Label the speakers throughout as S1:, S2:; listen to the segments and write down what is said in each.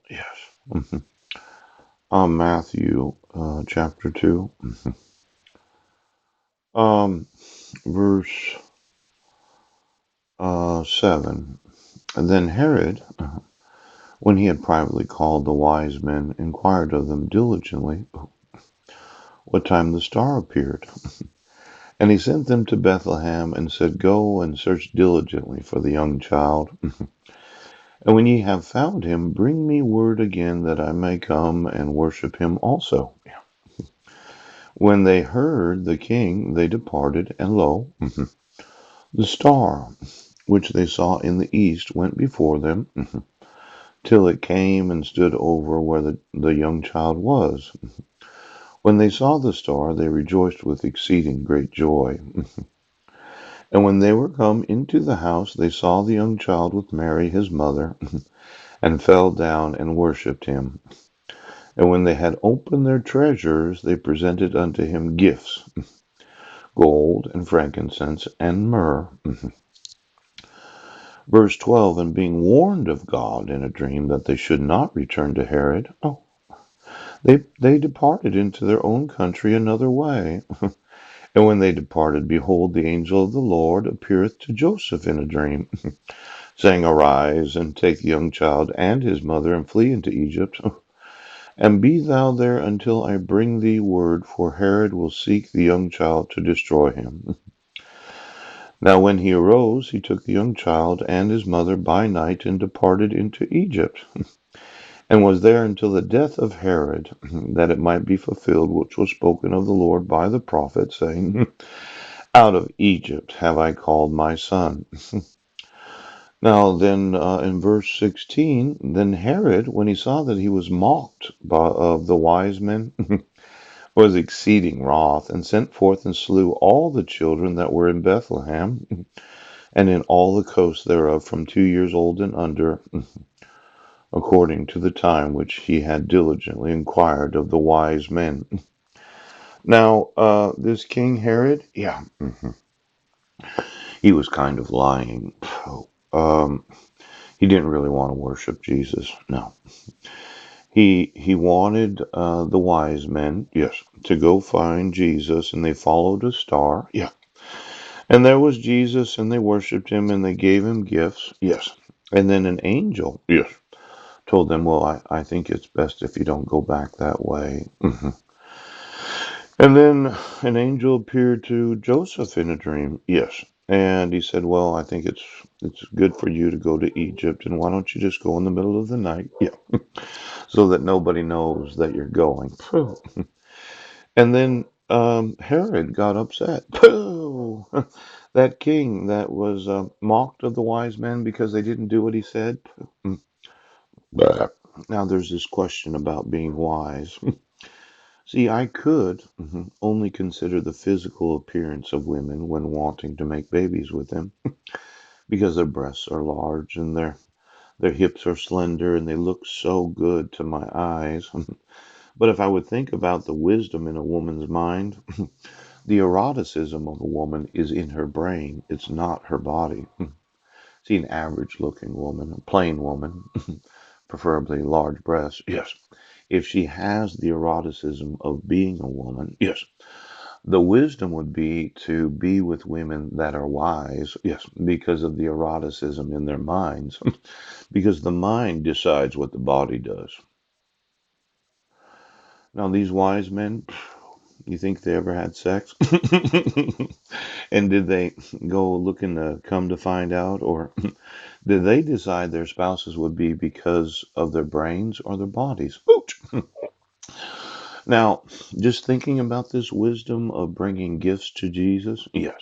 S1: Yes. Mhm. Matthew chapter 2, um, verse 7. And then Herod, when he had privately called the wise men, inquired of them diligently what time the star appeared. And he sent them to Bethlehem and said, Go and search diligently for the young child. And when ye have found him, bring me word again that I may come and worship him also. When they heard the king, they departed, and lo, the star which they saw in the east went before them, till it came and stood over where the young child was. When they saw the star, they rejoiced with exceeding great joy. And when they were come into the house, they saw the young child with Mary his mother, and fell down and worshipped him. And when they had opened their treasures, they presented unto him gifts, gold and frankincense and myrrh. Verse 12, and being warned of God in a dream that they should not return to Herod, they departed into their own country another way. And when they departed, behold, the angel of the Lord appeareth to Joseph in a dream, saying, Arise, and take the young child and his mother, and flee into Egypt, and be thou there until I bring thee word, for Herod will seek the young child to destroy him. Now when he arose, he took the young child and his mother by night, and departed into Egypt, and was there until the death of Herod, that it might be fulfilled which was spoken of the Lord by the prophet, saying, Out of Egypt have I called my son. Now then, in verse 16, then Herod, when he saw that he was mocked of the wise men, was exceeding wroth, and sent forth and slew all the children that were in Bethlehem, and in all the coasts thereof, from 2 years old and under, according to the time which he had diligently inquired of the wise men. Now, this King Herod, he was kind of lying. Um, he didn't really want to worship Jesus. No, he wanted the wise men, yes, to go find Jesus, and they followed a star, and there was Jesus, and they worshipped him, and they gave him gifts, yes, and then an angel, told them, well, I think it's best if you don't go back that way. And then an angel appeared to Joseph in a dream. Yes. And he said, well, I think it's good for you to go to Egypt, and why don't you just go in the middle of the night? Yeah. So that nobody knows that you're going. Phew. And then Herod got upset. Pooh! That king that was mocked of the wise men because they didn't do what he said. Mm. Now there's this question about being wise. See, I could only consider the physical appearance of women when wanting to make babies with them, because their breasts are large and their hips are slender and they look so good to my eyes. But if I would think about the wisdom in a woman's mind, the eroticism of a woman is in her brain. It's not her body. See, an average looking woman, a plain woman, preferably large breasts, yes. If she has the eroticism of being a woman, yes. The wisdom would be to be with women that are wise, yes, because of the eroticism in their minds, because the mind decides what the body does. Now, these wise men, you think they ever had sex? And did they go looking to come to find out? Or did they decide their spouses would be because of their brains or their bodies? Ouch. Now, just thinking about this wisdom of bringing gifts to Jesus, yes.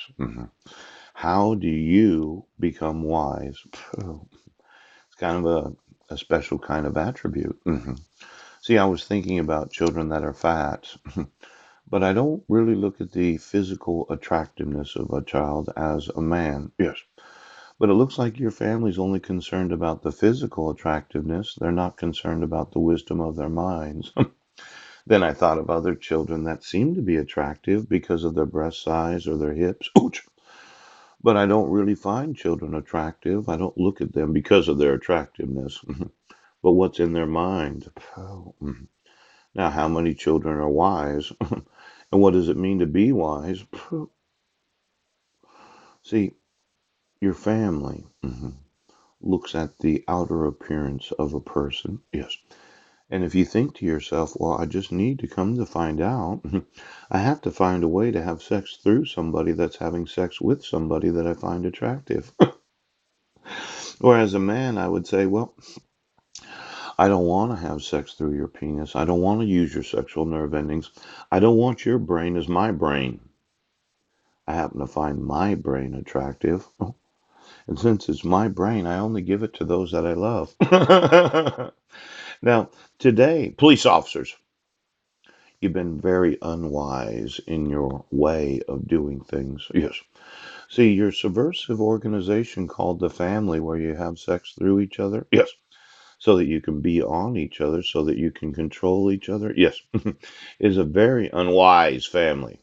S1: How do you become wise? It's kind of a special kind of attribute. See, I was thinking about children that are fat, but I don't really look at the physical attractiveness of a child as a man. Yes. But it looks like your family's only concerned about the physical attractiveness. They're not concerned about the wisdom of their minds. Then I thought of other children that seem to be attractive because of their breast size or their hips. Ouch. But I don't really find children attractive. I don't look at them because of their attractiveness. but what's in their mind? Oh, now, how many children are wise? And what does it mean to be wise? See, your family looks at the outer appearance of a person. Yes. And if you think to yourself, well, I just need to come to find out, I have to find a way to have sex through somebody that's having sex with somebody that I find attractive. Whereas a man, I would say, well, I don't want to have sex through your penis. I don't want to use your sexual nerve endings. I don't want your brain as my brain. I happen to find my brain attractive. And since it's my brain, I only give it to those that I love. Now, today, police officers, you've been very unwise in your way of doing things. Yes. See, your subversive organization called the family, where you have sex through each other. Yes. So that you can be on each other, so that you can control each other. Yes. Is a very unwise family.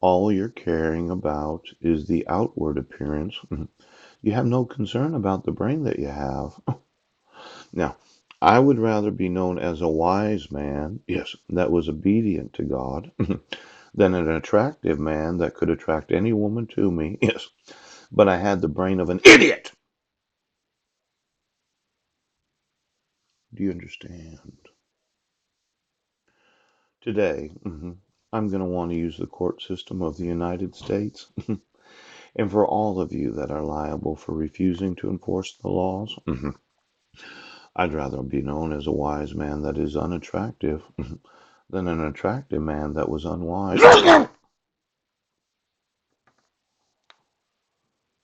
S1: All you're caring about is the outward appearance. You have no concern about the brain that you have. Now, I would rather be known as a wise man, yes, that was obedient to God, than an attractive man that could attract any woman to me, yes, but I had the brain of an idiot. Do you understand? Today, I'm going to want to use the court system of the United States. And for all of you that are liable for refusing to enforce the laws, I'd rather be known as a wise man that is unattractive than an attractive man that was unwise.